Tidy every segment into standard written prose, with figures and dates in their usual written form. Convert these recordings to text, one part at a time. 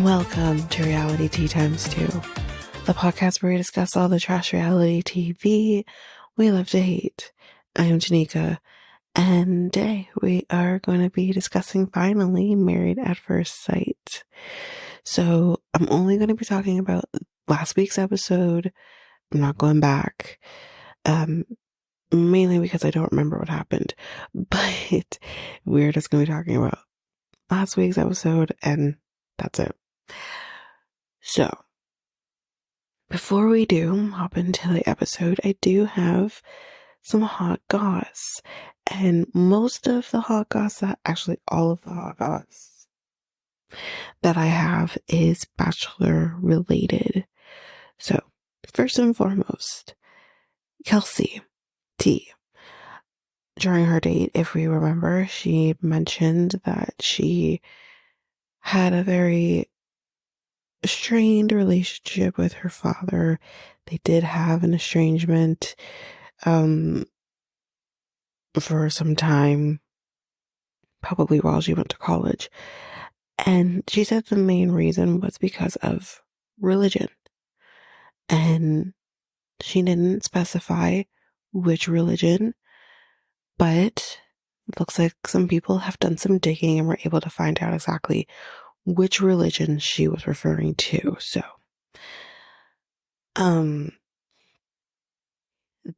Welcome to Reality Tea Times 2, the podcast where we discuss all the trash reality TV we love to hate. I am Janika, and today we are going to be discussing finally Married at First Sight. So I'm only going to be talking about last week's episode. I'm not going back, mainly because I don't remember what happened, but we're just going to be talking about last week's episode, and that's it. So, before we do hop into the episode, I do have some hot goss. And most of the hot goss, actually all of the hot goss that I have is Bachelor related. So, first and foremost, Kelsey T. During her date, if we remember, she mentioned that she had a very strained relationship with her father. They did have an estrangement for some time, probably while she went to college. And she said the main reason was because of religion. And she didn't specify which religion, but it looks like some people have done some digging and were able to find out exactly which religion she was referring to. So,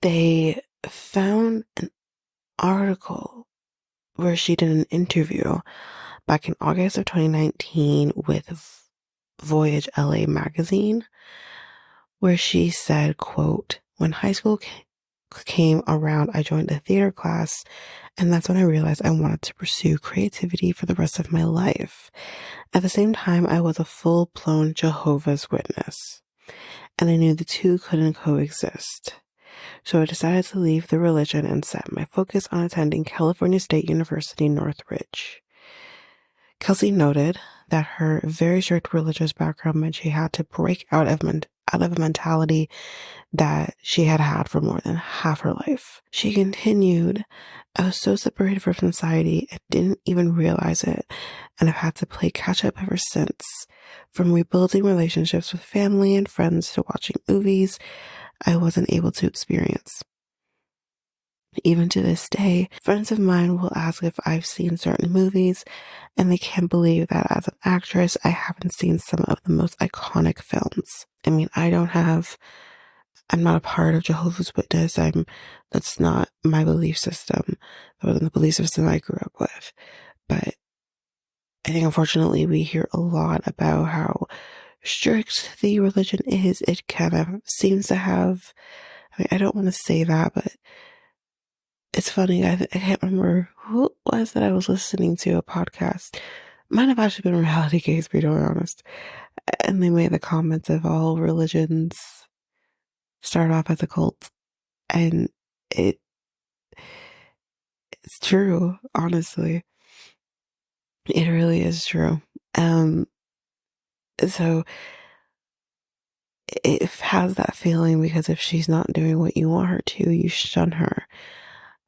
they found an article where she did an interview back in August of 2019 with Voyage LA magazine, where she said, quote, "When high school came around, I joined a theater class, and that's when I realized I wanted to pursue creativity for the rest of my life. At the same time, I was a full-blown Jehovah's Witness, and I knew the two couldn't coexist. So I decided to leave the religion and set my focus on attending California State University, Northridge." Kelsey noted that her very strict religious background meant she had to break out of a mentality that she had had for more than half her life. She continued, "I was so separated from society, I didn't even realize it, and I've had to play catch up ever since. From rebuilding relationships with family and friends to watching movies I wasn't able to experience. Even to this day, friends of mine will ask if I've seen certain movies, and they can't believe that as an actress, I haven't seen some of the most iconic films. I mean, I'm not a part of Jehovah's Witness. That's not my belief system. That wasn't the belief system I grew up with. But I think unfortunately we hear a lot about how strict the religion is. It kind of seems to have, I don't want to say that, but it's funny. I can't remember who it was that I was listening to a podcast. Might have actually been Reality Case, to be totally honest. And they made the comments of all religions start off as a cult. And it's true, honestly. It really is true. So it has that feeling because if she's not doing what you want her to, you shun her.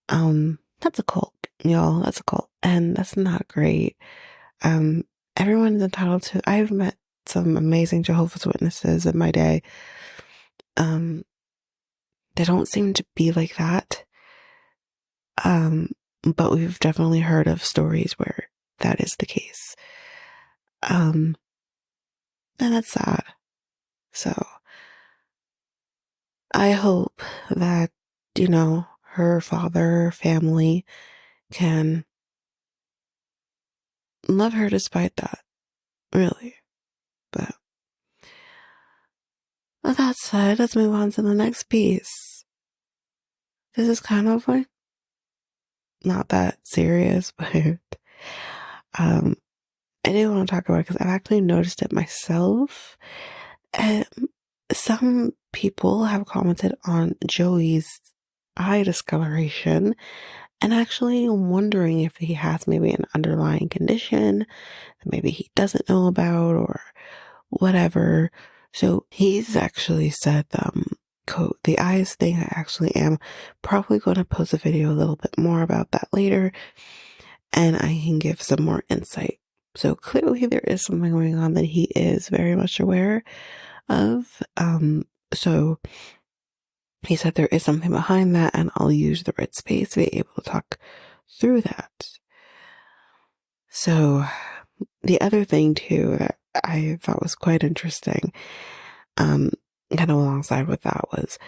That's a cult, y'all. That's a cult. And that's not great. Everyone's entitled to, I've met some amazing Jehovah's Witnesses in my day. They don't seem to be like that. But we've definitely heard of stories where that is the case. And that's sad. So I hope that, her father, family can love her despite that. Really. But with that said, let's move on to the next piece. This is kind of like not that serious, but I do want to talk about it because I've actually noticed it myself. Some people have commented on Joey's eye discoloration and actually wondering if he has maybe an underlying condition that maybe he doesn't know about or whatever. So he's actually said, quote, "The eyes thing, I actually am probably going to post a video a little bit more about that later, and I can give some more insight." So clearly there is something going on that he is very much aware of. So he said there is something behind that, and I'll use the red space to be able to talk through that. So the other thing too that I thought was quite interesting, kind of alongside with that, was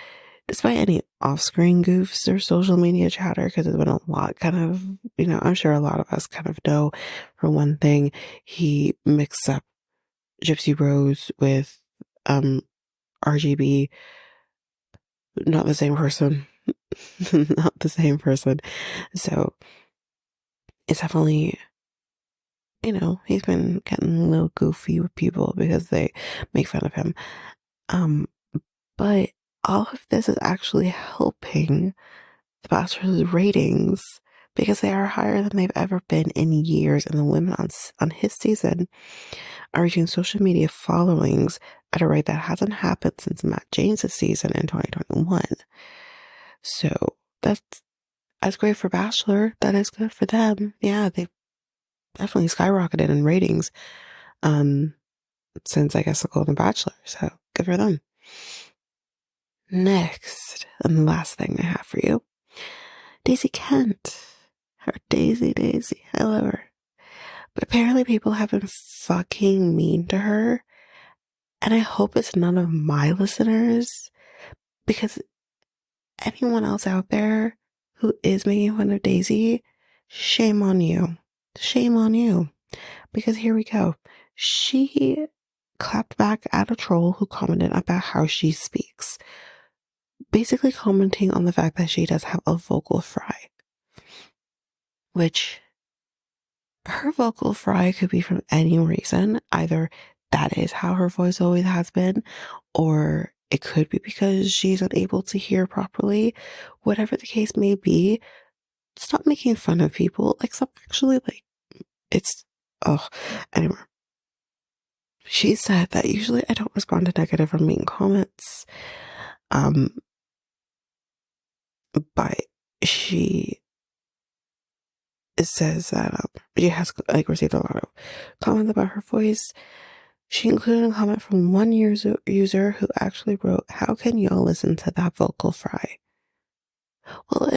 despite any off-screen goofs or social media chatter, because there's been a lot kind of, I'm sure a lot of us kind of know, for one thing, he mixed up Gypsy Rose with RGB, not the same person. Not the same person. So it's definitely, he's been getting a little goofy with people because they make fun of him. But all of this is actually helping the Bachelor's ratings because they are higher than they've ever been in years, and the women on his season are reaching social media followings at a rate that hasn't happened since Matt James' season in 2021. So that's great for Bachelor. That is good for them. Yeah, they've definitely skyrocketed in ratings since, I guess, the Golden Bachelor. So good for them. Next, and the last thing I have for you, Daisy Kent. Her Daisy, I love her. But apparently people have been fucking mean to her. And I hope it's none of my listeners, because anyone else out there who is making fun of Daisy, shame on you. Shame on you. Because here we go. She clapped back at a troll who commented about how she speaks, basically commenting on the fact that she does have a vocal fry, which her vocal fry could be from any reason. Either that is how her voice always has been, or it could be because she's unable to hear properly. Whatever the case may be, stop making fun of people. Like, stop actually, anyway. She said that usually I don't respond to negative or mean comments. But she says that she has received a lot of comments about her voice. She included a comment from one user who actually wrote, "How can y'all listen to that vocal fry?" Well,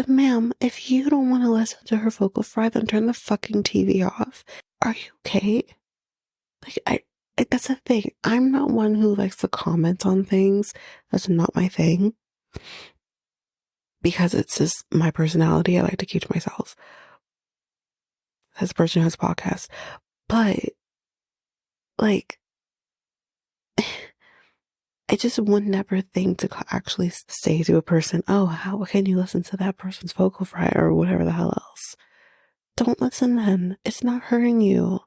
if you don't want to listen to her vocal fry, then turn the fucking TV off. Are you okay? That's the thing. I'm not one who likes to comment on things. That's not my thing. Because it's just my personality. I like to keep to myself. As a person who has a podcast. But, I just would never think to actually say to a person, "Oh, how can you listen to that person's vocal fry?" or whatever the hell else. Don't listen then. It's not hurting you.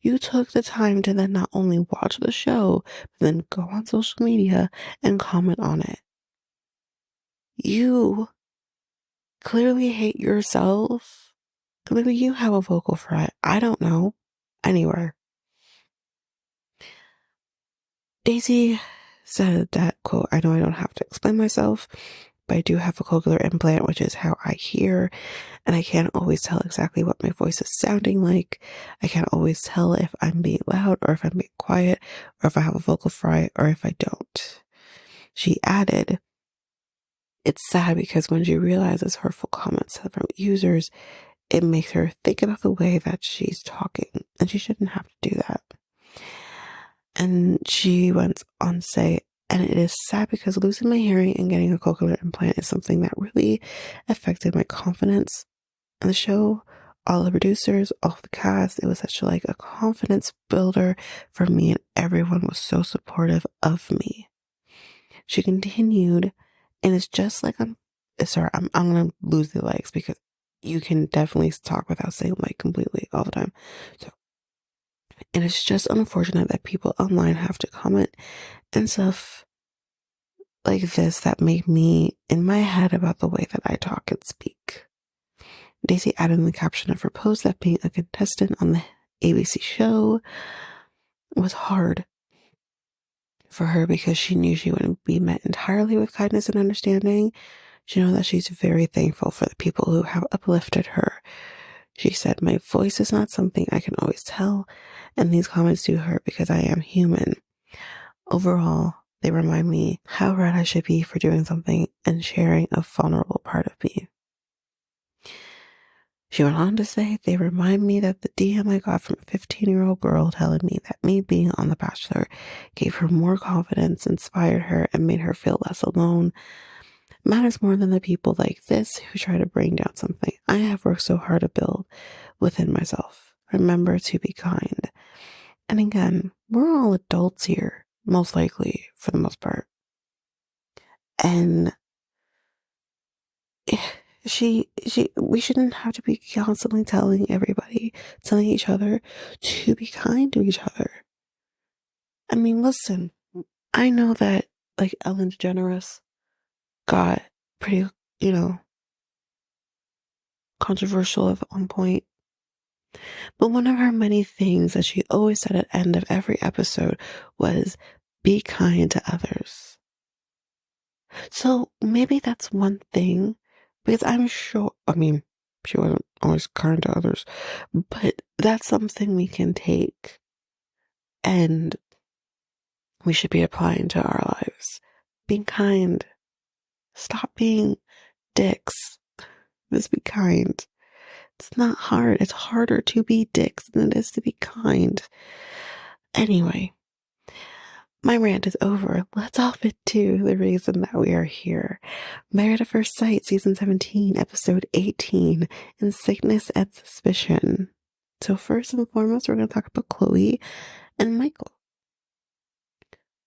You took the time to then not only watch the show, but then go on social media and comment on it. You clearly hate yourself. Clearly you have a vocal fry. I don't know. Anyway. Daisy said that, quote, "I know I don't have to explain myself, but I do have a cochlear implant, which is how I hear, and I can't always tell exactly what my voice is sounding like. I can't always tell if I'm being loud or if I'm being quiet, or if I have a vocal fry or if I don't." She added, "It's sad because when she realizes hurtful comments from users, it makes her think about the way that she's talking, and she shouldn't have to do that." And she went on to say, "And it is sad because losing my hearing and getting a cochlear implant is something that really affected my confidence in the show. All the producers, all the cast, it was such a confidence builder for me, and everyone was so supportive of me." She continued, and it's just like I'm gonna lose the legs because you can definitely talk without saying completely all the time. So, and it's just unfortunate that people online have to comment and stuff like this that made me in my head about the way that I talk and speak. Daisy added in the caption of her post that being a contestant on the ABC show was hard for her because she knew she wouldn't be met entirely with kindness and understanding. She knows that she's very thankful for the people who have uplifted her. She said, "My voice is not something I can always tell, and these comments do hurt because I am human. Overall, they remind me how red I should be for doing something and sharing a vulnerable part of me." She went on to say, "They remind me that the DM I got from a 15-year-old girl telling me that me being on The Bachelor gave her more confidence, inspired her, and made her feel less alone matters more than the people like this who try to bring down something I have worked so hard to build within myself. Remember to be kind." And again, we're all adults here, most likely, for the most part. And we shouldn't have to be constantly telling each other to be kind to each other. I mean, listen, I know that like Ellen DeGeneres got pretty, you know, controversial at one point. But one of her many things that she always said at the end of every episode was, "Be kind to others." So maybe that's one thing, because I'm sure, I mean, she wasn't always kind to others, but that's something we can take and we should be applying to our lives. Being kind. Stop being dicks. Just be kind. It's not hard. It's harder to be dicks than it is to be kind. Anyway, my rant is over. Let's hop into the reason that we are here. Married at First Sight, Season 17, Episode 18, In Sickness and Suspicion. So first and foremost, we're going to talk about Chloe and Michael.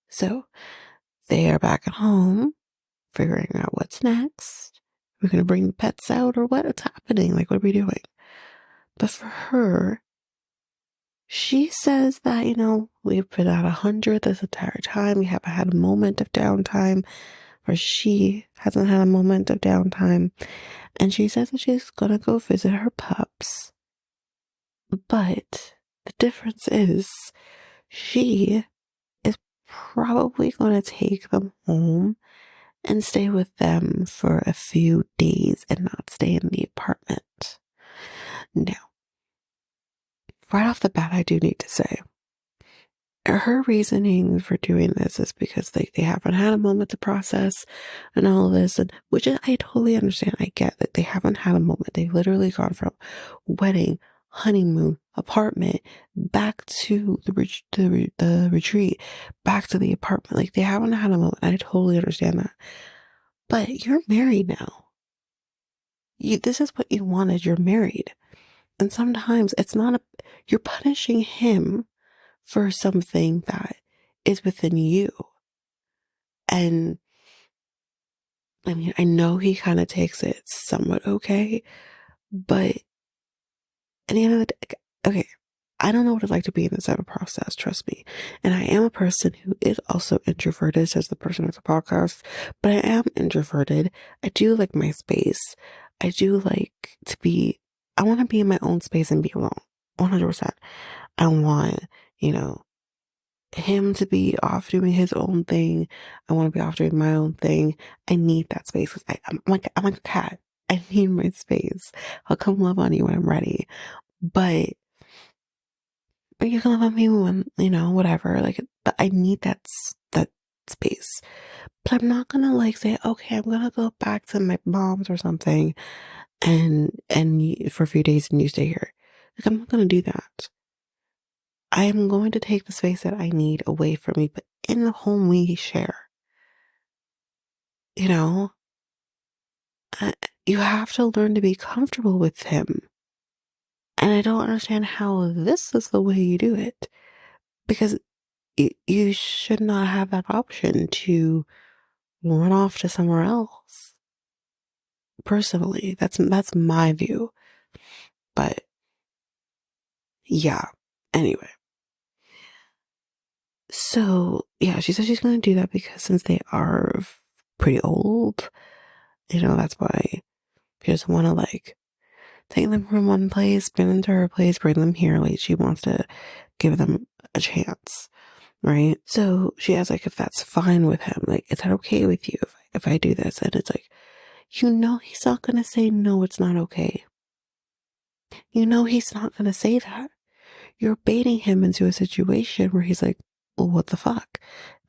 So they are back at home, figuring out what's next. We're going to bring the pets out or what? What's happening? Like, what are we doing? But for her, she says that, we've been at 100 this entire time. We haven't had a moment of downtime, or she hasn't had a moment of downtime. And she says that she's gonna go visit her pups. But the difference is she is probably gonna take them home and stay with them for a few days and not stay in the apartment. Now, right off the bat, I do need to say, her reasoning for doing this is because they haven't had a moment to process and all of this, and which I totally understand. I get that they haven't had a moment. They've literally gone from wedding, honeymoon, apartment, back to the retreat, back to the apartment. Like, they haven't had a moment. I totally understand that. But you're married now. This is what you wanted. You're married. And sometimes it's not you're punishing him for something that is within you. And I mean, I know he kind of takes it somewhat okay, but at the end of the day, okay, I don't know what it's like to be in this type of process, trust me. And I am a person who is also introverted, says the person at the podcast, but I am introverted. I do like my space. I do like I want to be in my own space and be alone, 100%. I want, him to be off doing his own thing. I want to be off doing my own thing. I need that space. I'm like a cat. I need my space. I'll come love on you when I'm ready. But you can love on me when, whatever. But I need that space. But I'm not gonna say, okay, I'm gonna go back to my mom's or something and for a few days and you stay here. I'm not gonna do that. I am going to take the space that I need away from me, but in the home we share. You have to learn to be comfortable with him. And I don't understand how this is the way you do it. Because you should not have that option to run off to somewhere else. Personally, that's my view. But yeah, anyway. So yeah, she said she's going to do that because since they are pretty old, that's why she doesn't want to take them from one place, bring them to her place, bring them here. Like, she wants to give them a chance, right? So she asks, if that's fine with him. Is that okay with you if I do this? And it's he's not going to say, no, it's not okay. You know he's not going to say that. You're baiting him into a situation where he's like, well, what the fuck?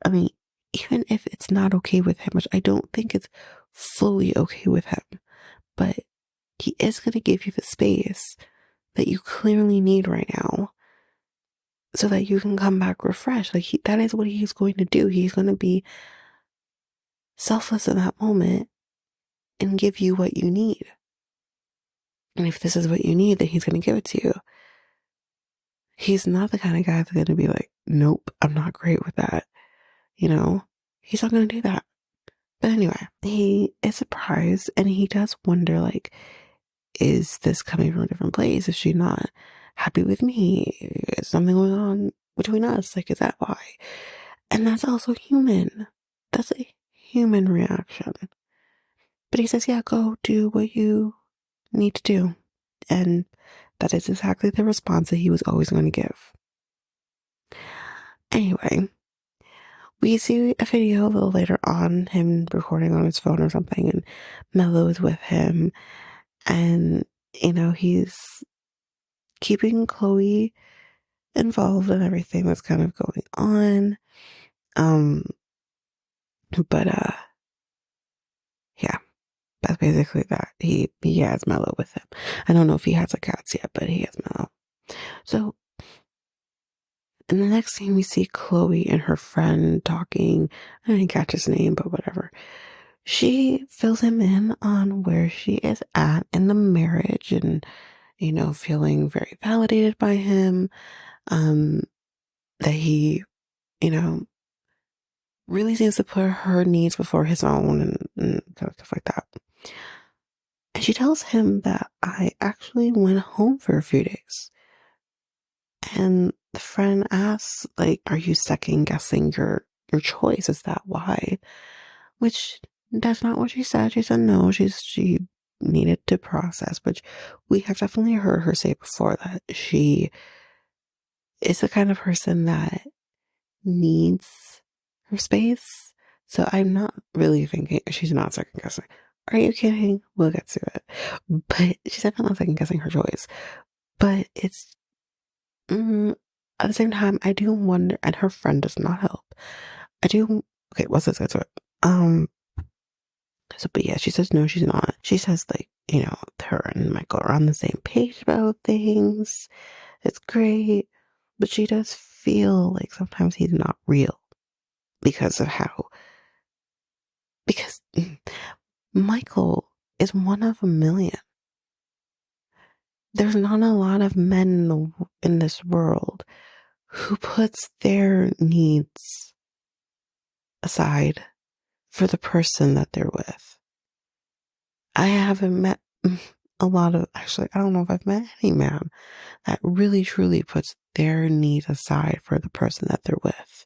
I mean, even if it's not okay with him, which I don't think it's fully okay with him, but he is going to give you the space that you clearly need right now so that you can come back refreshed. Like, that is what he's going to do. He's going to be selfless in that moment and give you what you need. And if this is what you need, then he's going to give it to you. He's not the kind of guy that's going to be like, nope, I'm not great with that. You know, he's not going to do that. But anyway, he is surprised and he does wonder, like, is this coming from a different place? Is she not happy with me? Is something going on between us? Like, is that why? And that's also human. That's a human reaction. But he says, yeah, go do what you need to do. And that is exactly the response that he was always going to give. Anyway, we see a video a little later on, him recording on his phone or something, and Mello is with him. And, you know, he's keeping Chloe involved in everything that's kind of going on. But yeah, that's basically that. He has Mello with him. I don't know if he has a cats yet, but he has Mello. So in the next scene, we see Chloe and her friend talking. I didn't catch his name, but whatever. She fills him in on where she is at in the marriage and, you know, feeling very validated by him. That he, you know, really seems to put her needs before his own and stuff like that. And she tells him that I actually went home for a few days. And the friend asks, like, are you second guessing your choice? Is that why? Which that's not what she said. She said no, she needed to process, but we have definitely heard her say before that she is the kind of person that needs her space. So I'm not really thinking she's not second guessing. Are you kidding? We'll get to it. But she's definitely not second guessing her choice. But it's at the same time, I do wonder, and her friend does not help. Okay, let's get to it. So, but yeah, she says no, she's not. She says, like, you know, her and Michael are on the same page about things. It's great. But she does feel like sometimes he's not real because of because Michael is one of a million. There's not a lot of men in this world who puts their needs aside for the person that they're with. I haven't met actually, I don't know if I've met any man that really truly puts their needs aside for the person that they're with.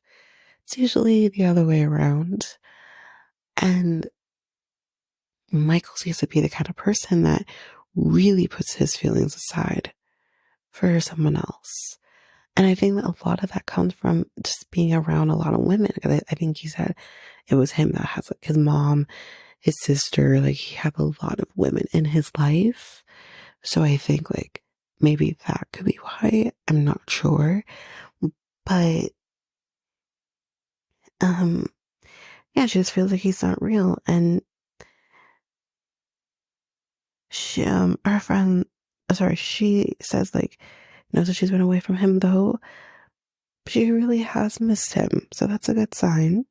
It's usually the other way around. And Michael seems to be the kind of person that really puts his feelings aside for someone else. And I think that a lot of that comes from just being around a lot of women. Because I think he said it was him that has, like, his mom, his sister, like, he had a lot of women in his life. So I think, like, maybe that could be why. I'm not sure. But, yeah, she just feels like he's not real. And her friend, she says, like, knows that she's been away from him, though she really has missed him. So that's a good sign.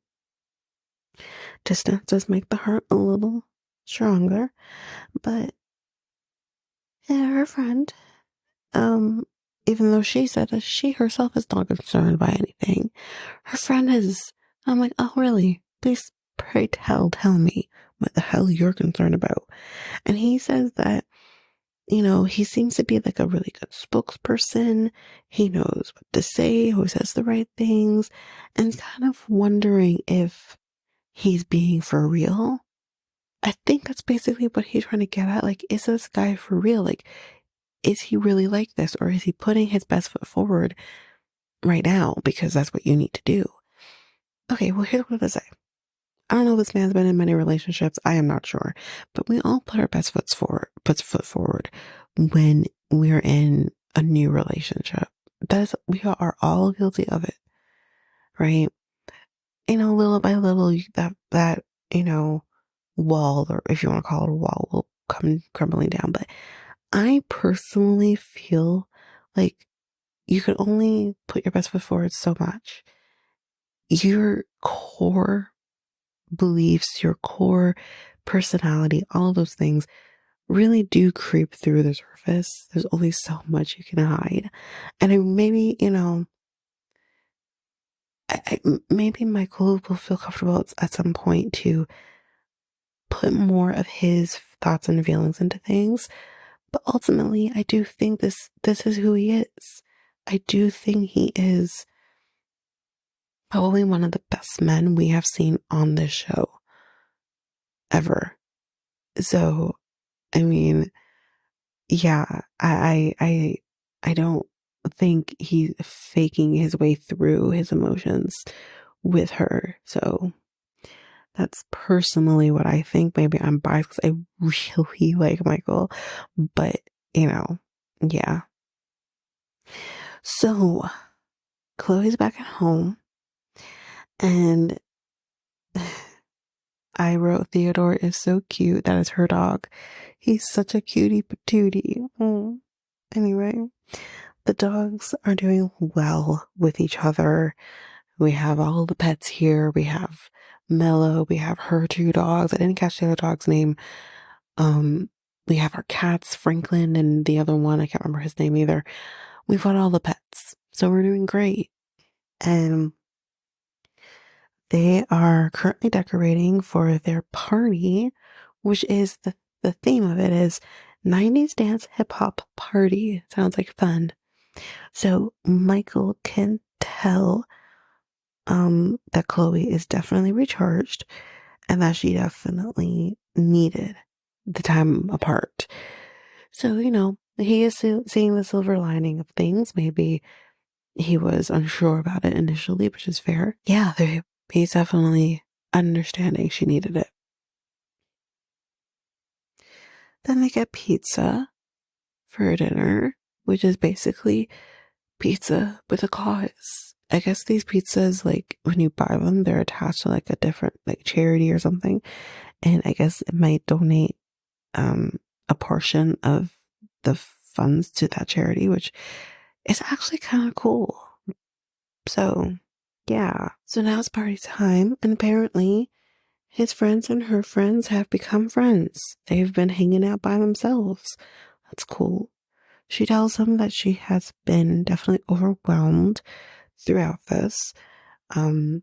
Distance does make the heart a little stronger. But yeah, her friend, even though she said that she herself is not concerned by anything, her friend is. I'm like, oh, really? Please, pray tell me what the hell you're concerned about. And he says that, you know, he seems to be like a really good spokesperson. He knows what to say, who says the right things, and kind of wondering if he's being for real. I think that's basically what he's trying to get at. Like, is this guy for real? Like, is he really like this? Or is he putting his best foot forward right now because that's what you need to do? Okay, well, here's what I say. I don't know if this man's been in many relationships. I am not sure. But we all put our best foot forward when we're in a new relationship. We are all guilty of it, right? Little by little, that, wall, or if you want to call it a wall, will come crumbling down. But I personally feel like you can only put your best foot forward so much. Your core beliefs, your core personality, all of those things really do creep through the surface. There's only so much you can hide. And maybe, maybe Michael will feel comfortable at some point to put more of his thoughts and feelings into things. But ultimately, I do think this is who he is. I do think he is probably one of the best men we have seen on this show ever. So, I mean, yeah, I don't think he's faking his way through his emotions with her. So that's personally what I think. Maybe I'm biased because I really like Michael, but yeah. So Chloe's back at home, and I wrote Theodore is so cute. That is her dog. He's such a cutie patootie. Oh. Anyway, the dogs are doing well with each other. We have all the pets here. We have Mello. We have her two dogs. I didn't catch the other dog's name. We have our cats, Franklin, and the other one, I can't remember his name either. We've got all the pets. So we're doing great. And they are currently decorating for their party, which is the theme of it is 90s dance hip hop party. Sounds like fun. So Michael can tell that Chloe is definitely recharged and that she definitely needed the time apart. So, he is seeing the silver lining of things. Maybe he was unsure about it initially, which is fair. Yeah, he's definitely understanding she needed it. Then they get pizza for dinner, which is basically pizza with a cause. I guess these pizzas, like when you buy them, they're attached to like a different like charity or something. And I guess it might donate a portion of the funds to that charity, which is actually kind of cool. So yeah. So now it's party time, and apparently his friends and her friends have become friends. They've been hanging out by themselves. That's cool. She tells him that she has been definitely overwhelmed throughout this. But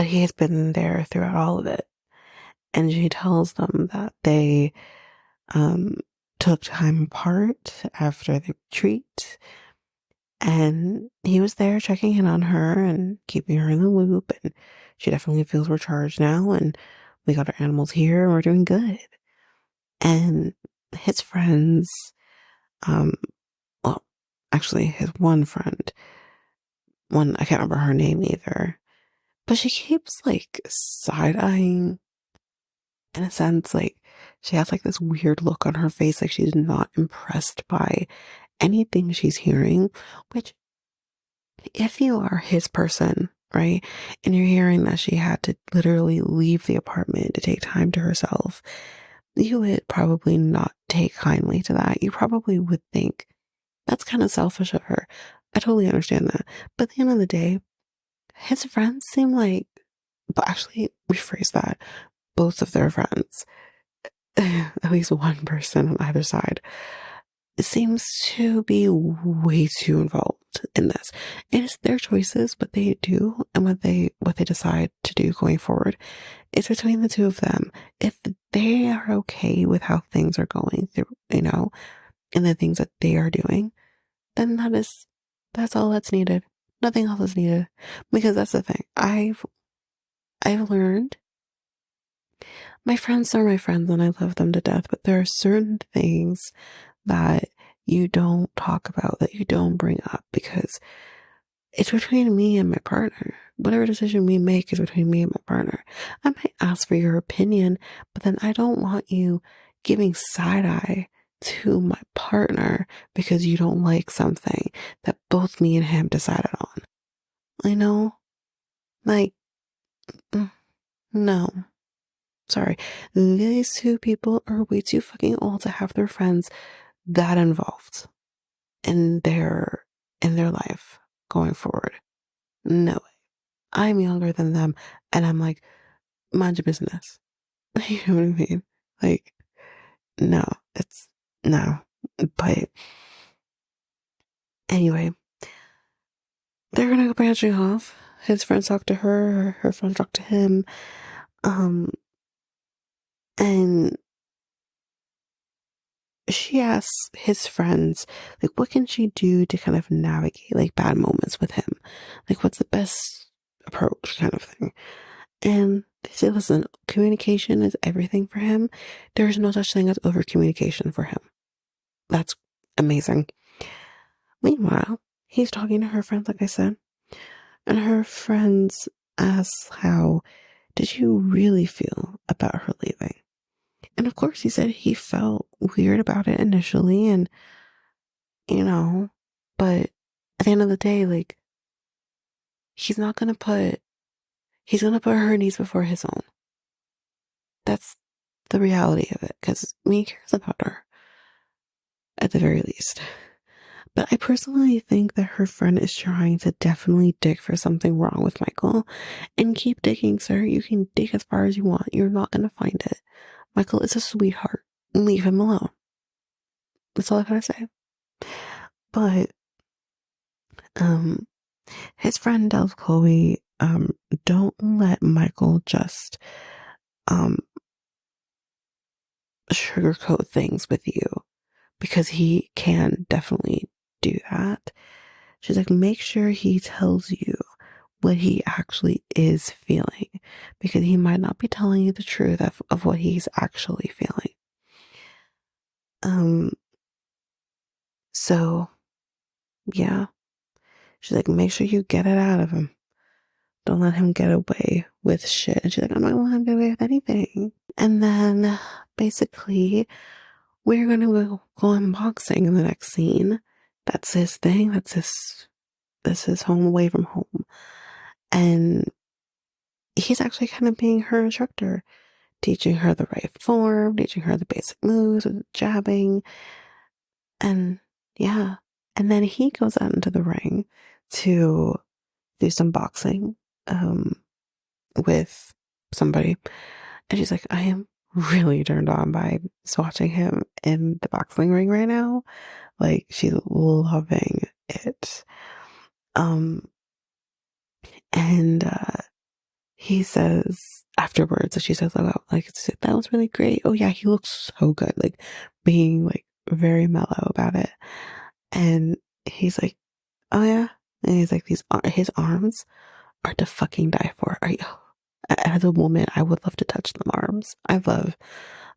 he has been there throughout all of it. And she tells them that they took time apart after the retreat. And he was there checking in on her and keeping her in the loop. And she definitely feels recharged now. And we got our animals here and we're doing good. And his friends, well, actually his one friend, I can't remember her name either, but she keeps like side-eyeing, in a sense, like she has like this weird look on her face, like she's not impressed by anything she's hearing, which if you are his person, right, and you're hearing that she had to literally leave the apartment to take time to herself, you would probably not take kindly to that. You probably would think that's kind of selfish of her. I totally understand that. But at the end of the day, his friends seem like, but actually, rephrase that. Both of their friends, at least one person on either side, seems to be way too involved in this. It is their choices, what they do and what they decide to do going forward. It's between the two of them. If they are okay with how things are going through, and the things that they are doing, then that's all that's needed. Nothing else is needed. Because that's the thing. I've learned my friends are my friends and I love them to death, but there are certain things that you don't talk about, that you don't bring up, because it's between me and my partner. Whatever decision we make is between me and my partner. I might ask for your opinion, but then I don't want you giving side eye to my partner because you don't like something that both me and him decided on. I know, like, mm, no, sorry. These two people are way too fucking old to have their friends that involved in their life going forward. No way. I'm younger than them, and I'm like, mind your business. You know what I mean? Like, no, it's no. But anyway, they're gonna go branching off. His friends talk to her friends talk to him. Um, and she asks his friends, like, what can she do to kind of navigate like bad moments with him? Like, what's the best approach kind of thing? And they say, listen, communication is everything for him. There's no such thing as over communication for him. That's amazing. Meanwhile, he's talking to her friends, like I said, and her friends ask, how did you really feel about her leaving? And of course, he said he felt weird about it initially, and you know, but at the end of the day, like, he's not gonna put, he's gonna put her needs before his own. That's the reality of it, because he cares about her, at the very least. But I personally think that her friend is trying to definitely dig for something wrong with Michael. And keep digging, sir. You can dig as far as you want. You're not going to find it. Michael is a sweetheart. Leave him alone. That's all I gotta say. But, um, his friend tells Chloe, don't let Michael just, um, sugarcoat things with you, because he can definitely do that. She's like, make sure he tells you what he actually is feeling, because he might not be telling you the truth of what he's actually feeling. Um, so yeah, she's like, make sure you get it out of him. Don't let him get away with shit. And she's like, I'm not gonna let him get away with anything. And then basically, we're gonna go unboxing in the next scene. That's his thing. That's his home away from home. And he's actually kind of being her instructor, teaching her the right form, teaching her the basic moves with jabbing. And yeah. And then he goes out into the ring to do some boxing with somebody. And she's like, I am really turned on by just watching him in the boxing ring right now. Like, she's loving it. Um, and he says afterwards, that she says, oh, like, that was really great. Oh yeah, he looks so good. Like, being like very mellow about it. And he's like, oh yeah. And he's like, his arms are to fucking die for. Are you? As a woman, I would love to touch them arms. I love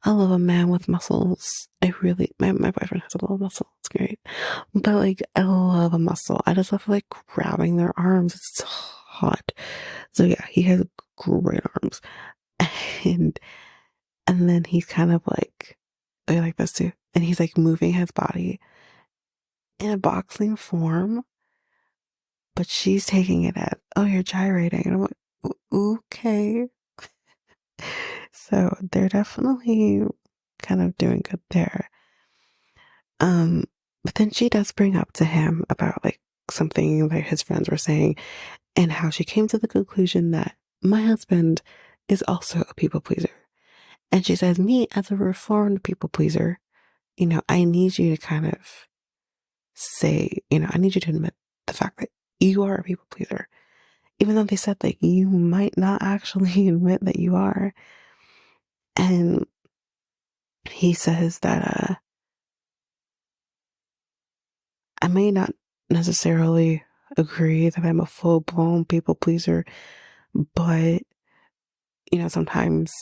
a man with muscles. My boyfriend has a little muscle. It's great. But like, I love a muscle. I just love like grabbing their arms. It's so hot. So yeah, he has great arms. And, and then he's kind of like, I like this too. And he's like moving his body in a boxing form, but she's taking it as, oh, you're gyrating. And I'm like, okay. So they're definitely kind of doing good there. But then she does bring up to him about like something that his friends were saying, and how she came to the conclusion that my husband is also a people pleaser. And she says, me as a reformed people pleaser, I need you to kind of say, I need you to admit the fact that you are a people pleaser. Even though they said like you might not actually admit that you are. And he says that I may not necessarily agree that I'm a full blown people pleaser, but sometimes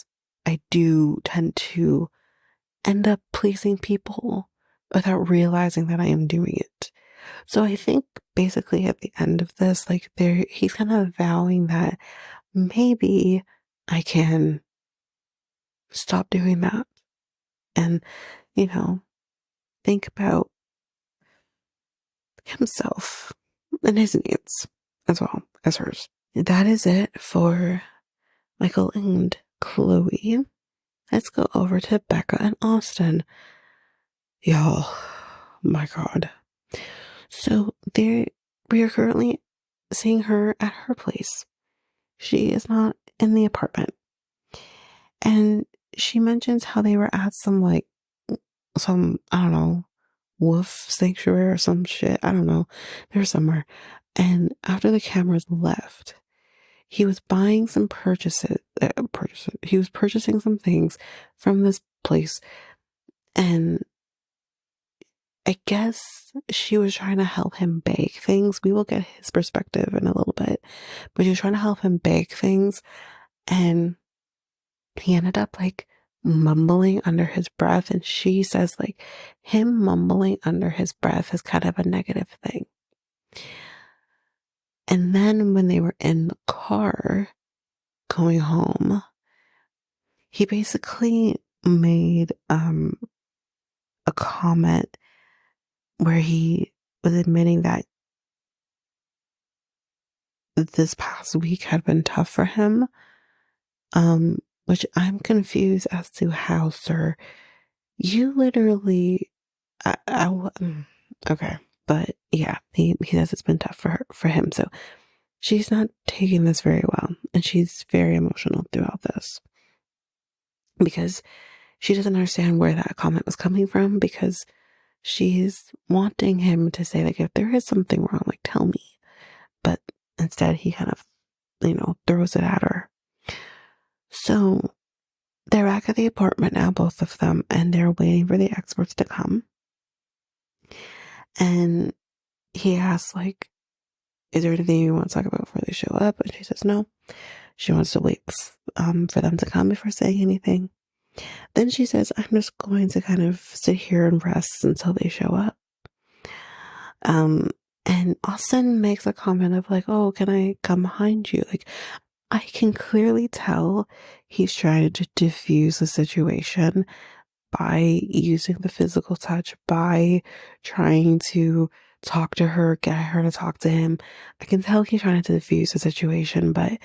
I do tend to end up pleasing people without realizing that I am doing it. So I think basically at the end of this, like he's kind of vowing that maybe I can stop doing that. And, you know, think about himself and his needs as well as hers. That is it for Michael and Chloe. Let's go over to Becca and Austin. Y'all, my God. So we are currently seeing her at her place. She is not in the apartment. And she mentions how they were at some, I don't know, wolf sanctuary or some shit. I don't know. They were somewhere. And after the cameras left, he was buying some purchases. He was purchasing some things from this place. And I guess she was trying to help him bake things. We will get his perspective in a little bit. But she was trying to help him bake things. And he ended up mumbling under his breath. And she says him mumbling under his breath is kind of a negative thing. And then when they were in the car going home, he basically made a comment where he was admitting that this past week had been tough for him, which I'm confused as to how, sir. You literally, okay, but yeah, he says it's been tough for him. So she's not taking this very well, and she's very emotional throughout this because she doesn't understand where that comment was coming from, because she's wanting him to say if there is something wrong, tell me. But instead he kind of, throws it at her. So they're back at the apartment now, both of them, and they're waiting for the experts to come. And he asks, is there anything you want to talk about before they show up? And she says no. She wants to wait for them to come before saying anything. Then she says, I'm just going to kind of sit here and rest until they show up. And Austin makes a comment of oh, can I come behind you? I can clearly tell he's trying to diffuse the situation by using the physical touch, by trying to talk to her, get her to talk to him. I can tell he's trying to diffuse the situation, but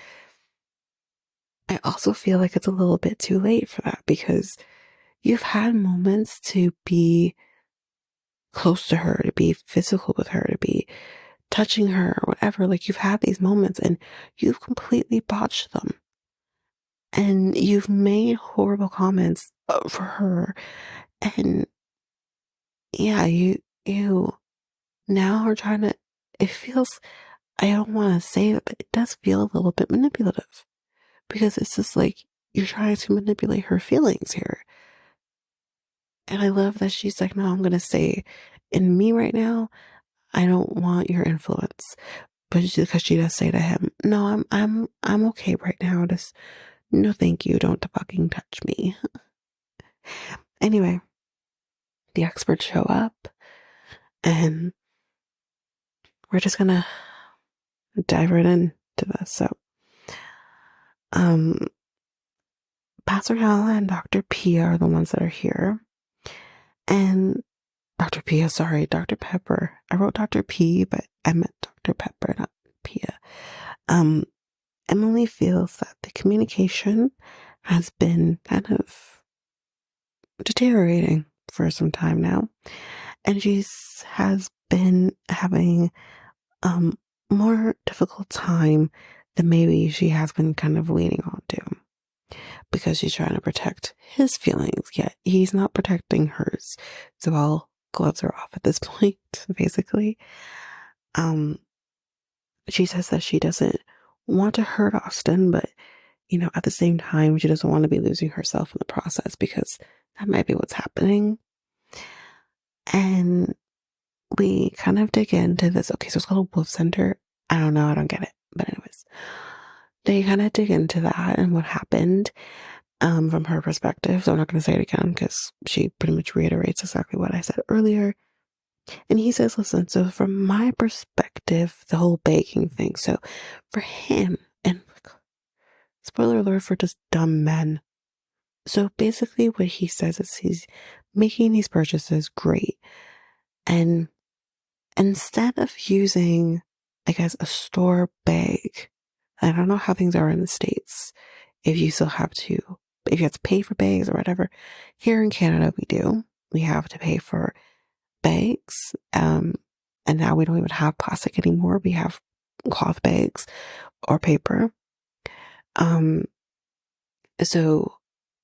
I also feel like it's a little bit too late for that, because you've had moments to be close to her, to be physical with her, to be touching her or whatever. You've had these moments and you've completely botched them. And you've made horrible comments for her. And yeah, you now are trying to, it feels, I don't want to say it, but it does feel a little bit manipulative, because it's just you're trying to manipulate her feelings here. And I love that she's no, I'm going to say in me right now, I don't want your influence. But because she does say to him, no, I'm okay right now. Just, no, thank you. Don't fucking touch me. Anyway, the experts show up and we're just gonna dive right into this. So, Pastor Hannah and Dr. Pia are the ones that are here. And Dr. Pepper. I wrote Dr. P, but I meant Dr. Pepper, not Pia. Emily feels that the communication has been kind of deteriorating for some time now, and she has been having more difficult time than maybe she has been kind of leaning on to, because she's trying to protect his feelings, yet he's not protecting hers. So all gloves are off at this point, basically. She says that she doesn't want to hurt Austin, but at the same time, she doesn't want to be losing herself in the process, because that might be what's happening. And we kind of dig into this. Okay, so it's called a wolf center. I don't know. I don't get it. But anyways, they kind of dig into that and what happened from her perspective. So I'm not going to say it again, because she pretty much reiterates exactly what I said earlier. And he says, listen, so from my perspective, the whole baking thing. So for him, and spoiler alert for just dumb men. So basically what he says is he's making these purchases, great. And instead of using, I guess, a store bag, I don't know how things are in the States. If you still have to, if you have to pay for bags or whatever. Here in Canada, we do. We have to pay for bags. And now we don't even have plastic anymore. We have cloth bags or paper. Um, so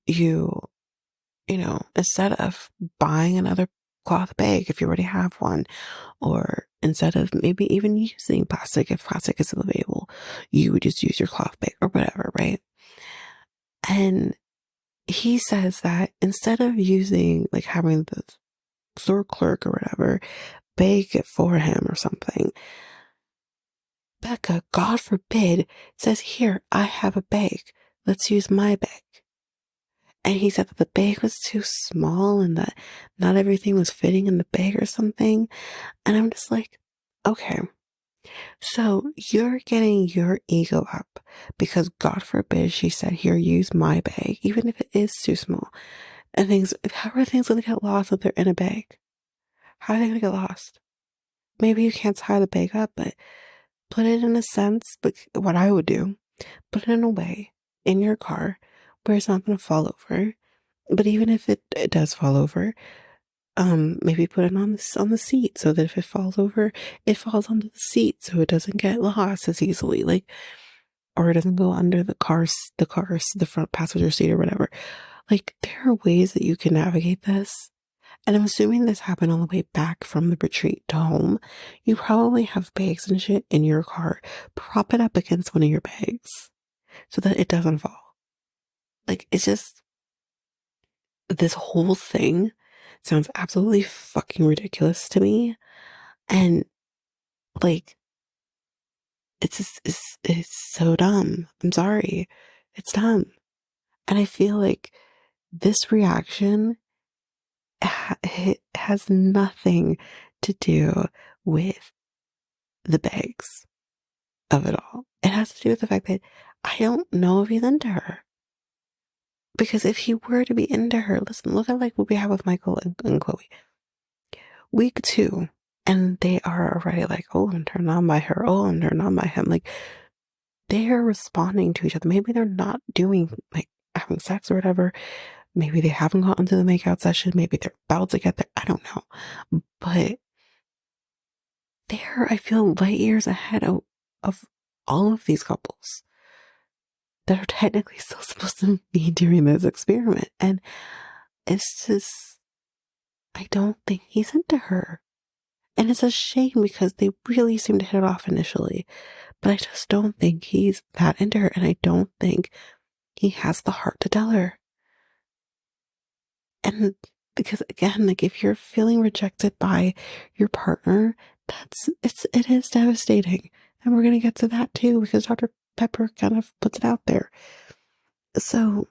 you, instead of buying another cloth bag if you already have one, or instead of maybe even using plastic if plastic is available, you would just use your cloth bag or whatever, right? And he says that instead of using, like, having the store clerk or whatever bake it for him or something, Becca, God forbid, says, "Here, I have a bag. Let's use my bag." And he said that the bag was too small and that not everything was fitting in the bag or something. And I'm just like, okay, so you're getting your ego up because God forbid she said, "Here, use my bag," even if it is too small. And how are things going to get lost if they're in a bag? How are they going to get lost? Maybe you can't tie the bag up, but put it in a sense, but what I would do, put it in a way in your car where it's not going to fall over. But even if it does fall over, maybe put it on the seat so that if it falls over, it falls onto the seat so it doesn't get lost as easily, like, or it doesn't go under the front passenger seat or whatever. Like, there are ways that you can navigate this. And I'm assuming this happened on the way back from the retreat to home. You probably have bags and shit in your car. Prop it up against one of your bags so that it doesn't fall. Like, it's just, this whole thing sounds absolutely fucking ridiculous to me. And, like, it's just, it's so dumb. I'm sorry. It's dumb. And I feel like this reaction it has nothing to do with the bags of it all. It has to do with the fact that I don't know if he's into her. Because if he were to be into her, listen, look at like what we have with Michael and Chloe. Week 2, and they are already like, "Oh, I'm turned on by her. Oh, I'm turned on by him." Like, they are responding to each other. Maybe they're not doing, like, having sex or whatever. Maybe they haven't gotten to the makeout session. Maybe they're about to get there. I don't know. But they're, I feel, light years ahead of all of these couples that are technically still supposed to be doing this experiment. And it's just, I don't think he's into her. And it's a shame because they really seem to hit it off initially. But I just don't think he's that into her. And I don't think he has the heart to tell her. And because, again, like, if you're feeling rejected by your partner, it is devastating. And we're going to get to that too, because Dr. Pepper kind of puts it out there. So,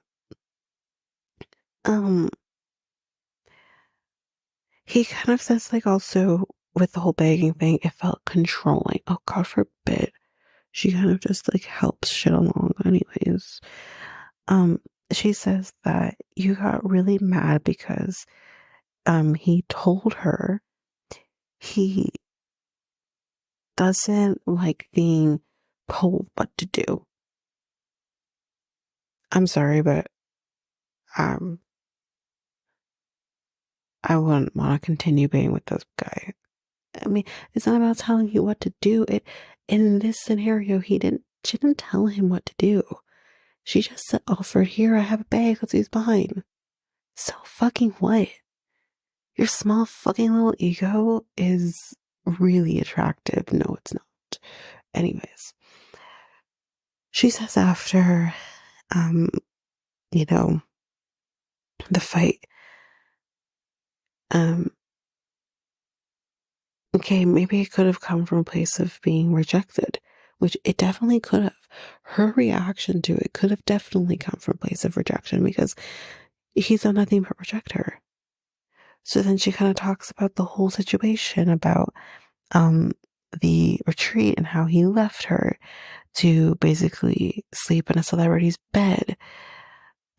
um, he kind of says, like, also with the whole begging thing, it felt controlling. Oh, God forbid. She kind of just, like, helps shit along anyways. She says that you got really mad because, he told her he doesn't like being told what to do. I'm sorry, but, um, I wouldn't want to continue being with this guy. I mean, it's not about telling you what to do. In this scenario, she didn't tell him what to do. She just said, offered, "Here, I have a bag, let's use mine." So fucking what? Your small fucking little ego is really attractive. No, it's not. Anyways, she says after, um, you know, the fight, um, okay, maybe it could have come from a place of being rejected, which it definitely could have. Her reaction to it could have definitely come from a place of rejection because he's done nothing but reject her. So then she kind of talks about the whole situation about um the retreat and how he left her to basically sleep in a celebrity's bed.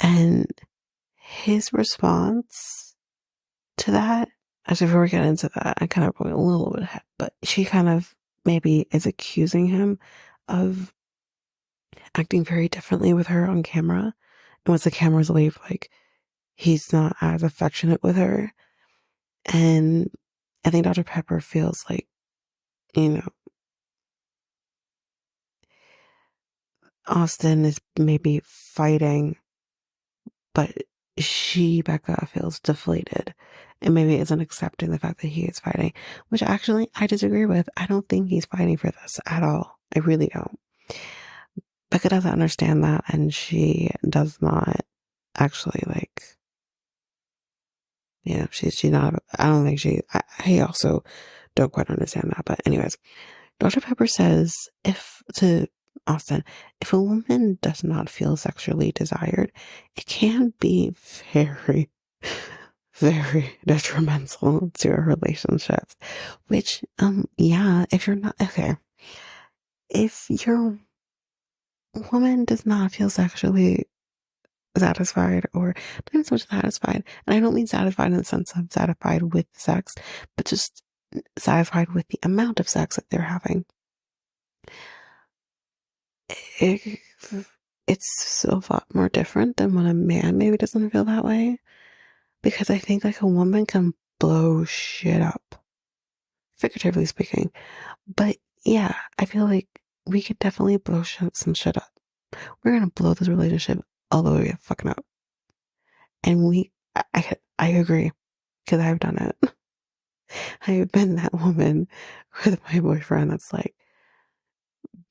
And his response to that, as before we get into that, I kind of went a little bit ahead, but she kind of maybe is accusing him of acting very differently with her on camera. And once the cameras leave, like, he's not as affectionate with her. And I think Dr. Pepper feels like, you know, Austin is maybe fighting, but Becca, feels deflated and maybe isn't accepting the fact that he is fighting, which actually I disagree with. I don't think he's fighting for this at all. I really don't. Becca doesn't understand that, and she does not actually like, she's not, I don't think I also don't quite understand that. But anyways, Dr. Pepper says to Austin, if a woman does not feel sexually desired, it can be very, very detrimental to a relationship. Which, yeah, if you're not, okay, if your woman does not feel sexually satisfied, or not even so much satisfied, and I don't mean satisfied in the sense of satisfied with sex, but just satisfied with the amount of sex that they're having, it, it's a lot more different than when a man maybe doesn't feel that way. Because I think like a woman can blow shit up, figuratively speaking. But yeah, I feel like we could definitely blow some shit up. We're gonna blow this relationship all the way fucking up. And I agree, because I've done it. I've been that woman with my boyfriend that's like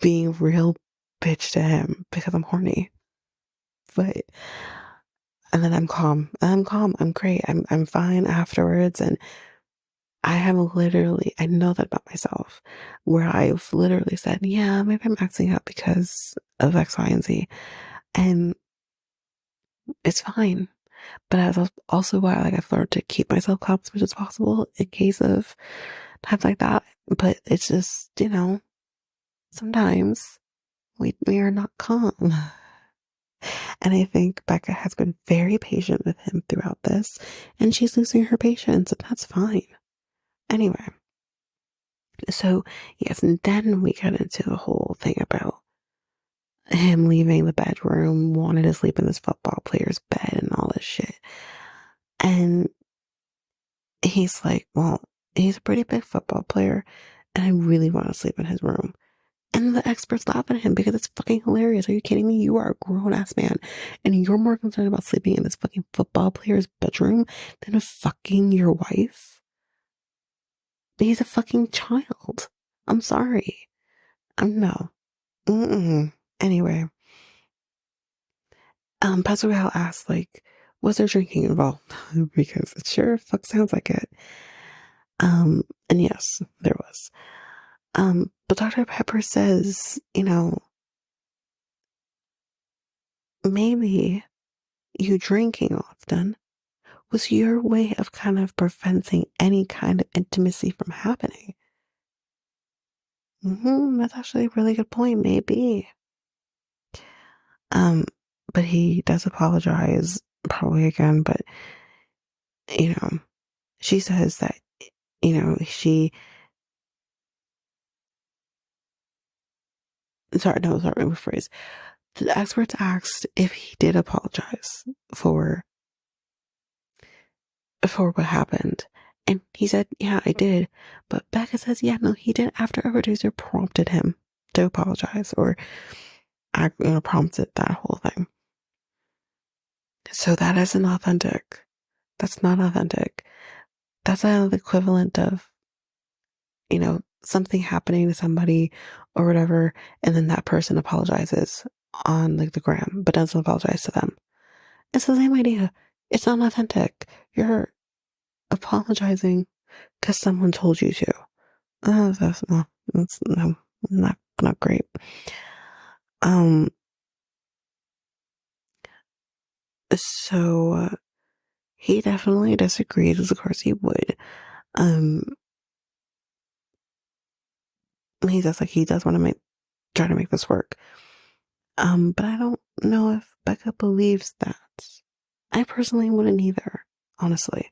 being real bitch to him because I'm horny. But and then I'm calm. I'm calm. I'm great. I'm fine afterwards. And I know that about myself, where I've literally said, yeah, maybe I'm acting up because of X, Y, and Z. And it's fine. But that's also why like I've learned to keep myself calm as much as possible in case of times like that. But it's just, sometimes we are not calm. And I think Becca has been very patient with him throughout this, and she's losing her patience, and that's fine. Anyway, so yes, and then we get into the whole thing about him leaving the bedroom, wanted to sleep in this football player's bed and all this shit. And he's like, well, he's a pretty big football player, and I really want to sleep in his room. And the experts laugh at him because it's fucking hilarious. Are you kidding me? You are a grown ass man, and you're more concerned about sleeping in this fucking football player's bedroom than fucking your wife? He's a fucking child. I'm sorry. No. Mm-mm. Anyway, Pastor Val asked, like, was there drinking involved? Because it sure fuck sounds like it. And yes, there was. But Dr. Pepper says, maybe you drinking often was your way of kind of preventing any kind of intimacy from happening. That's actually a really good point, maybe. Um, but he does apologize, probably again, but, you know, she says that, she, sorry, rephrase. The experts asked if he did apologize for what happened. And he said, yeah, I did. But Becca says, yeah, no, he did after a producer prompted him to apologize, or prompted that whole thing. So that isn't authentic. That's not authentic. That's the equivalent of, something happening to somebody or whatever, and then that person apologizes on like the gram, but doesn't apologize to them. It's the same idea. It's not authentic. You're apologizing because someone told you to. That's no, not great. Um, so he definitely disagrees, as of course he would. Um, he does want to try to make this work. But I don't know if Becca believes that. I personally wouldn't either, honestly.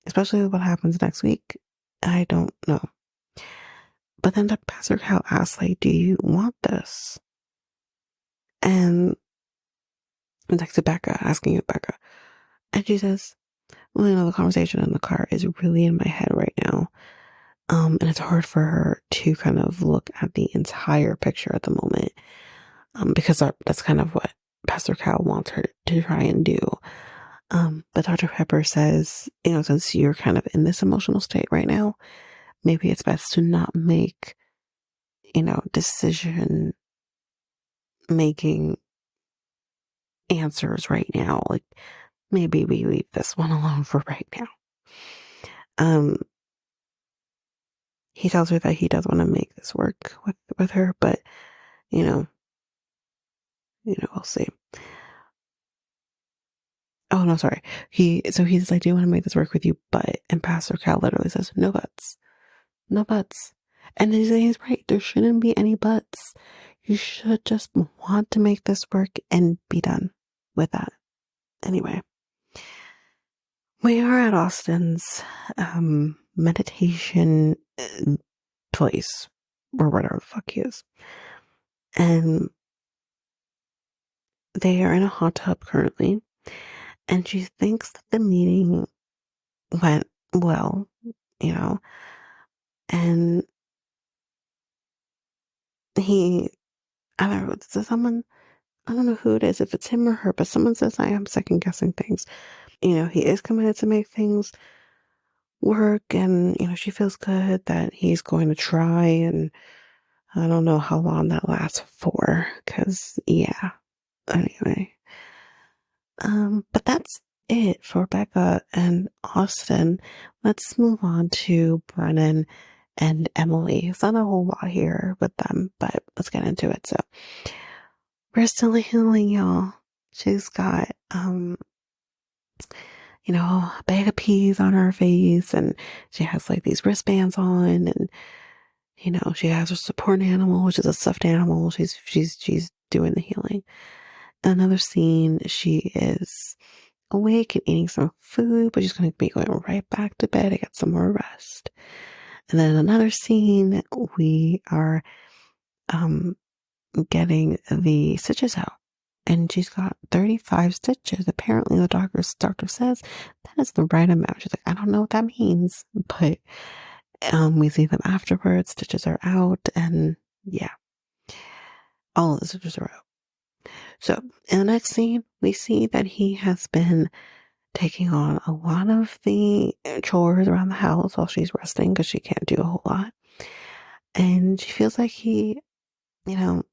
especially what happens next week. I don't know. But then Pastor Cal asks, like, do you want this? And it's like to Becca, asking Becca. And she says, well, the conversation in the car is really in my head right now. And it's hard for her to kind of look at the entire picture at the moment. Because that's kind of what Pastor Cal wants her to try and do. But Dr. Pepper says, since you're kind of in this emotional state right now, maybe it's best to not make, decision making answers right now. Like, maybe we leave this one alone for right now. He tells her that he does want to make this work with her, but we'll see. Oh no, sorry. He's like, do you want to make this work with you? But and Pastor Cal literally says, no buts. No buts. And he's right. There shouldn't be any buts. You should just want to make this work and be done with that. Anyway, we are at Austin's meditation place, or whatever the fuck he is. And they are in a hot tub currently. And she thinks that the meeting went well, and I don't know, someone, I don't know who it is, if it's him or her, but someone says I am second guessing things. He is committed to make things work, and, she feels good that he's going to try, and I don't know how long that lasts for, because, yeah, anyway. But that's it for Becca and Austin. Let's move on to Brennan and Emily. It's not a whole lot here with them, but let's get into it. So we're still healing, y'all. She's got, a bag of peas on her face, and she has like these wristbands on, and she has her support animal, which is a stuffed animal. She's doing the healing. Another scene, she is awake and eating some food, but she's going to be going right back to bed to get some more rest. And then another scene, we are getting the stitches out, and she's got 35 stitches. Apparently the doctor says that is the right amount. She's like, I don't know what that means, but we see them afterwards. Stitches are out, and yeah, all of the stitches are out. So in the next scene, we see that he has been taking on a lot of the chores around the house while she's resting because she can't do a whole lot. And she feels like he, isn't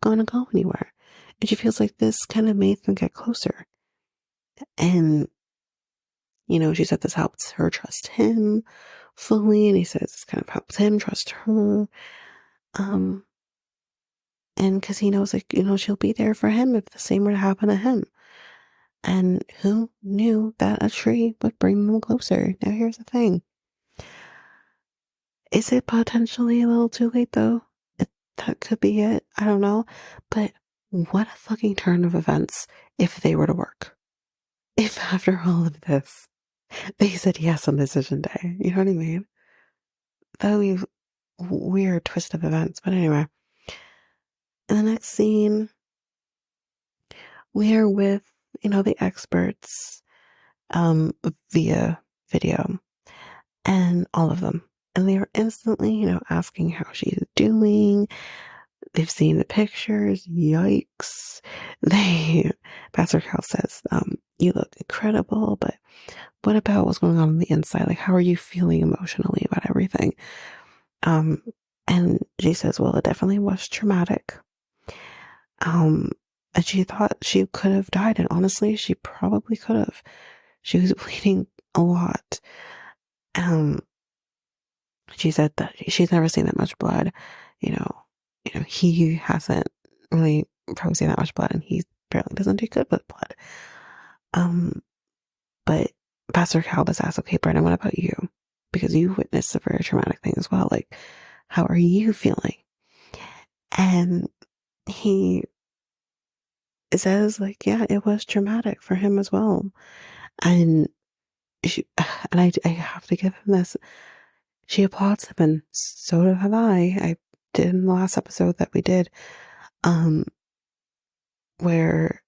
going to go anywhere. And she feels like this kind of made them get closer. And, she said this helps her trust him fully. And he says this kind of helps him trust her. And because he knows, like, she'll be there for him if the same were to happen to him. And who knew that a tree would bring them closer? Now, here's the thing. Is it potentially a little too late, though? That could be it. I don't know. But what a fucking turn of events if they were to work. If after all of this, they said yes on decision day. You know what I mean? That would be a weird twist of events. But anyway. In the next scene, we are with, the experts via video, and all of them. And they are instantly, asking how she's doing. They've seen the pictures. Yikes. Pastor Cal says, you look incredible, but what about what's going on the inside? Like, how are you feeling emotionally about everything? And she says, well, it definitely was traumatic. And she thought she could have died. And honestly, she probably could have. She was bleeding a lot. She said that she's never seen that much blood. He hasn't really probably seen that much blood, and he apparently doesn't do good with blood. But Pastor Calvus asked, okay, Brennan, what about you? Because you witnessed a very traumatic thing as well. Like, how are you feeling? And he says, like, yeah, it was traumatic for him as well. And she, and I have to give him this. She applauds him, and so have I. I did in the last episode that we did, um, where,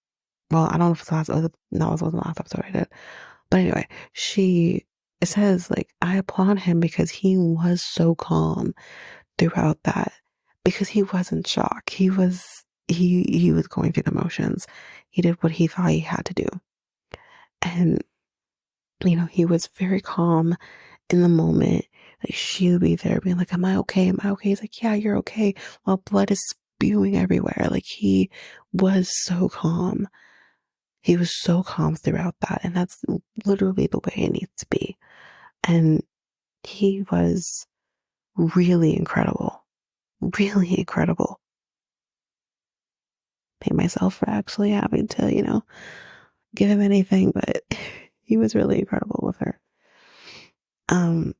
well, I don't know if it's the last, no, it wasn't the last episode I did. But anyway, she says, like, I applaud him because he was so calm throughout that, because he wasn't shocked. He was going through the motions. He did what he thought he had to do. And, he was very calm in the moment. Like, she would be there being like, am I okay? Am I okay? He's like, yeah, you're okay. While blood is spewing everywhere. Like, he was so calm. He was so calm throughout that. And that's literally the way it needs to be. And he was really incredible. Really incredible. Hate myself for actually having to, give him anything, but he was really incredible with her. And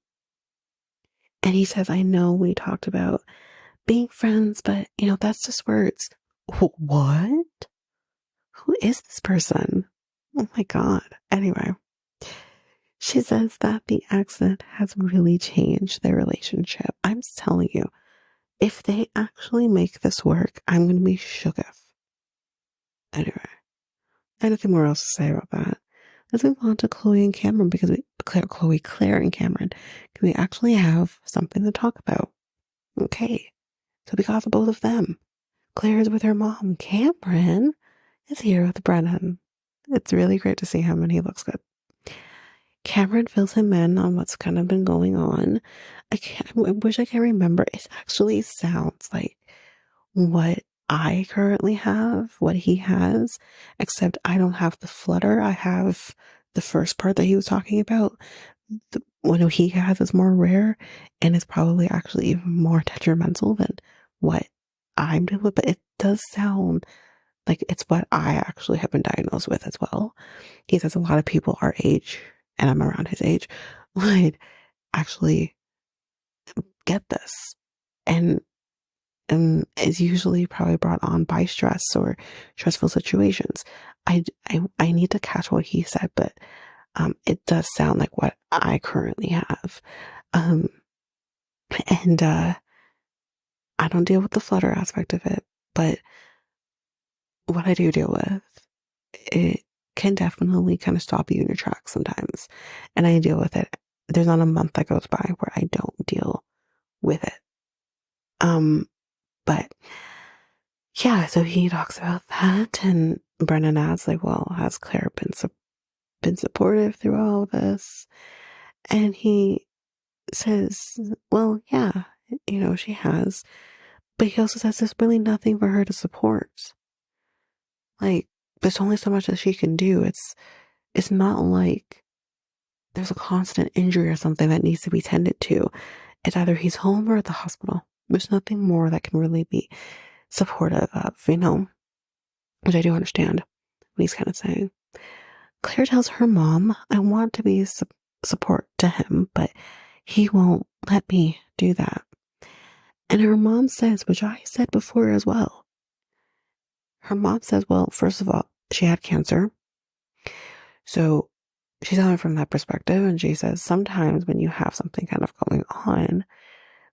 he says, I know we talked about being friends, but that's just words. What? Who is this person? Oh my God. Anyway, she says that the accident has really changed their relationship. I'm telling you, if they actually make this work, I'm going to be shooketh. Anyway, I have nothing more else to say about that. Let's move on to Chloe and Cameron, because Claire and Cameron, can we actually have something to talk about? Okay, so because of both of them, Claire is with her mom. Cameron is here with Brennan. It's really great to see him, and he looks good. Cameron fills him in on what's kind of been going on. I wish I can remember. It actually sounds like what I currently have, what he has, except I don't have the flutter. I have the first part that he was talking about. The one he has is more rare, and it's probably actually even more detrimental than what I'm dealing with, but it does sound like it's what I actually have been diagnosed with as well. He says a lot of people our age, and I'm around his age, would actually get this. And is usually probably brought on by stress or stressful situations. I need to catch what he said, but it does sound like what I currently have. And I don't deal with the flutter aspect of it, but what I do deal with, it can definitely kind of stop you in your tracks sometimes. And I deal with it. There's not a month that goes by where I don't deal with it. But yeah, so he talks about that, and Brennan asks, like, well, has Claire been supportive through all of this? And he says, well, yeah, she has. But he also says there's really nothing for her to support. Like, there's only so much that she can do. It's not like there's a constant injury or something that needs to be tended to. It's either he's home or at the hospital. There's nothing more that can really be supportive of, which I do understand what he's kind of saying. Claire tells her mom, I want to be support to him, but he won't let me do that. And her mom says, which I said before as well, her mom says, well, first of all, she had cancer. So she's coming from that perspective, and she says sometimes when you have something kind of going on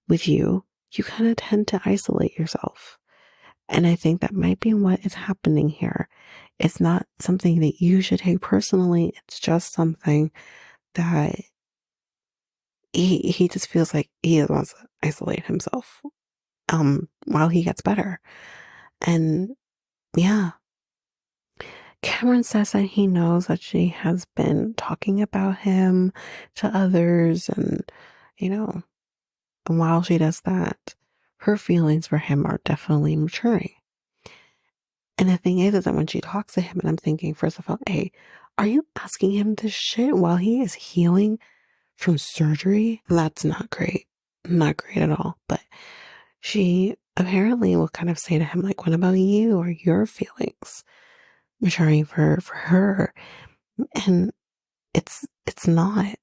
with you, you kind of tend to isolate yourself. And I think that might be what is happening here. It's not something that you should take personally. It's just something that he just feels like he wants to isolate himself while he gets better. And yeah, Cameron says that he knows that she has been talking about him to others, and and while she does that, her feelings for him are definitely maturing. And the thing is that when she talks to him, and I'm thinking, first of all, hey, are you asking him this shit while he is healing from surgery? That's not great. Not great at all. But she apparently will kind of say to him, like, what about you or your feelings? Maturing for her. And it's not.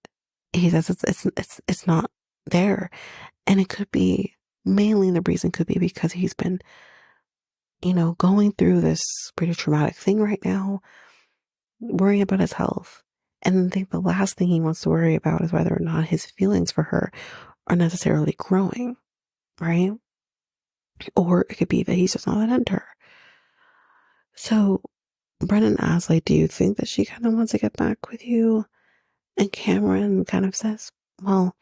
He says it's not there. And it could be, mainly the reason could be because he's been going through this pretty traumatic thing right now, worrying about his health. And I think the last thing he wants to worry about is whether or not his feelings for her are necessarily growing, right? Or it could be that he's just not that into her. So Brennan asks, like, do you think that she kind of wants to get back with you? And Cameron kind of says, well,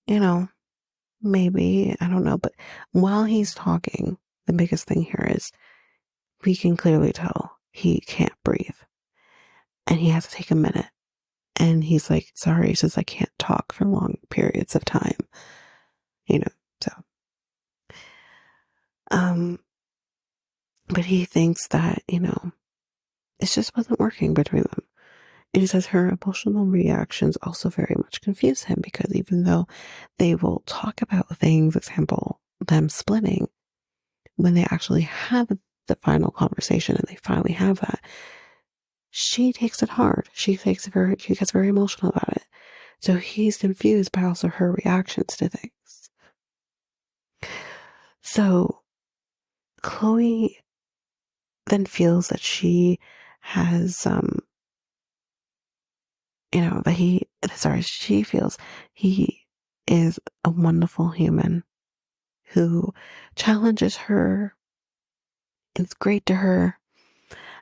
you know, maybe, I don't know. But while he's talking, the biggest thing here is we can clearly tell he can't breathe and he has to take a minute. And he's like, sorry, he says, I can't talk for long periods of time, so, um, but he thinks that, it just wasn't working between them. And he says her emotional reactions also very much confuse him because even though they will talk about things, example, them splitting, when they actually have the final conversation and they finally have that, she takes it hard. She gets very emotional about it. So he's confused by also her reactions to things. So Chloe then feels that she has, she feels he is a wonderful human who challenges her, is great to her,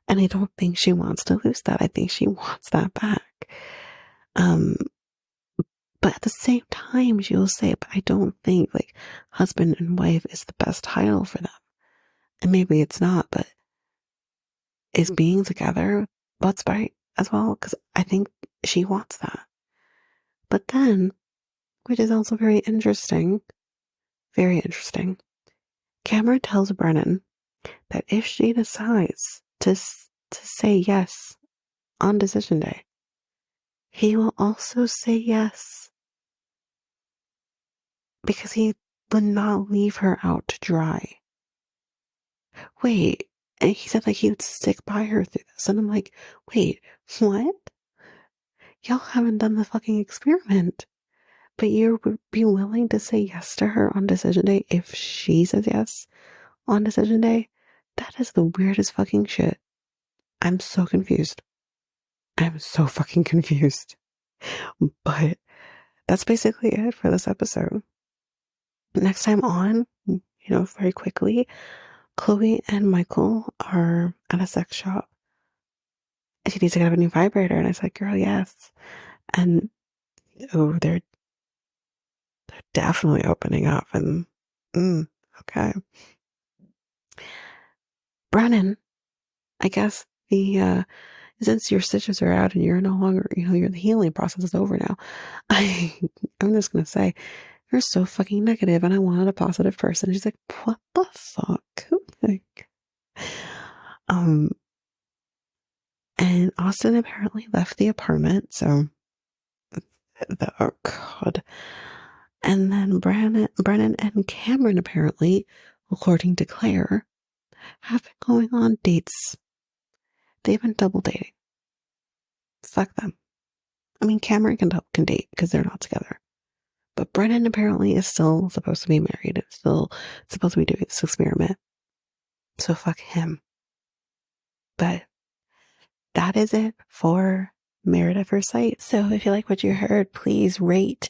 and I don't think she wants to lose that. I think she wants that back. But at the same time, she will say, but I don't think like husband and wife is the best title for them. And maybe it's not, but is being together what's right as well? Because I think she wants that. But then, which is also very interesting, Cameron tells Brennan that if she decides to say yes on decision day, he will also say yes because he would not leave her out to dry. Wait, and he said like he would stick by her through this. And I'm like, wait, what? Y'all haven't done the fucking experiment. But you would be willing to say yes to her on decision day if she says yes on decision day? That is the weirdest fucking shit. I'm so confused. I'm so fucking confused. But that's basically it for this episode. Next time on, very quickly, Chloe and Michael are at a sex shop. She needs to get a new vibrator. And I was like, girl, yes. And they're definitely opening up. And okay. Brennan, I guess since your stitches are out and you're no longer, the healing process is over now. I'm just gonna say, you're so fucking negative and I wanted a positive person. She's like, what the fuck? Like, and Austin apparently left the apartment, so oh god. And then Brennan and Cameron apparently, according to Claire, have been going on dates. They've been double dating. Fuck them. I mean, Cameron can date because they're not together. But Brennan apparently is still supposed to be married and still supposed to be doing this experiment. So fuck him. But that is it for Married at First Sight. So if you like what you heard, please rate,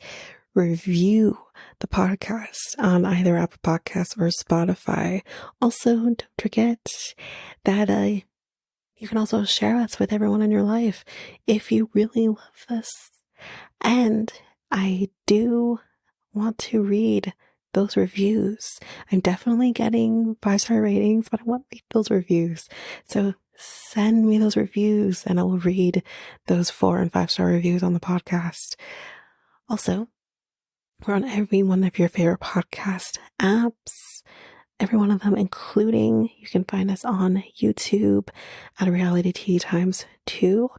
review the podcast on either Apple Podcasts or Spotify. Also, don't forget that you can also share us with everyone in your life if you really love this. And I do want to read those reviews. I'm definitely getting 5-star ratings, but I want to read those reviews. So send me those reviews and I will read those 4 and 5-star reviews on the podcast. Also, we're on every one of your favorite podcast apps. Every one of them, including you can find us on YouTube at Reality Tea Times 2.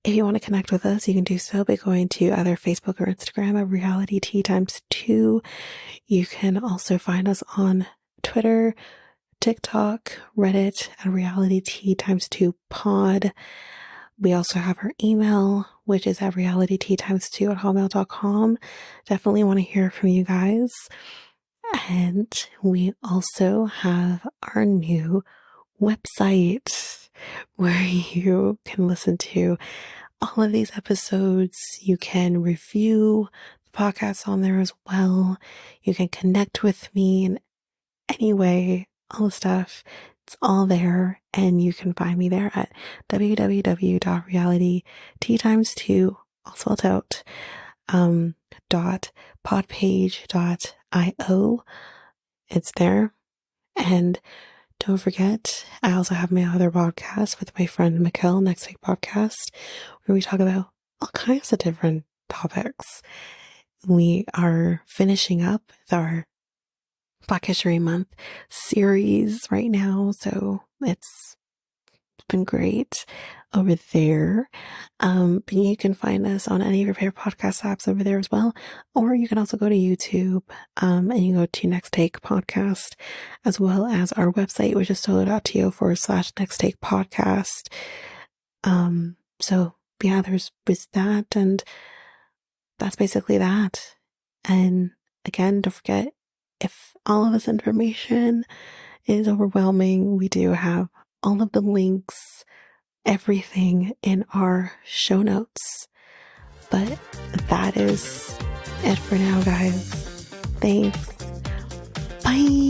If you want to connect with us, you can do so by going to either Facebook or Instagram at Reality Tea Times 2. You can also find us on Twitter, TikTok, Reddit at Reality Tea Times 2 pod. We also have our email, which is at realityteatimes2 at hotmail.com. Definitely want to hear from you guys. And we also have our new website where you can listen to all of these episodes. You can review the podcast on there as well. You can connect with me in any way, all the stuff. It's all there, and you can find me there at www.realityt times two, all spelled out, .podpage.io. It's there. And don't forget, I also have my other podcast with my friend Mikkel, Next Take Podcast, where we talk about all kinds of different topics. We are finishing up with our Black History Month series right now, so it's been great over there. But you can find us on any of your favorite podcast apps over there as well, or you can also go to YouTube, and you go to Next Take Podcast, as well as our website, which is solo.to/Next Take Podcast. So yeah, there's that, and that's basically that. And again, don't forget, if all of this information is overwhelming, we do have all of the links, everything in our show notes. But that is it for now, guys. Thanks. Bye.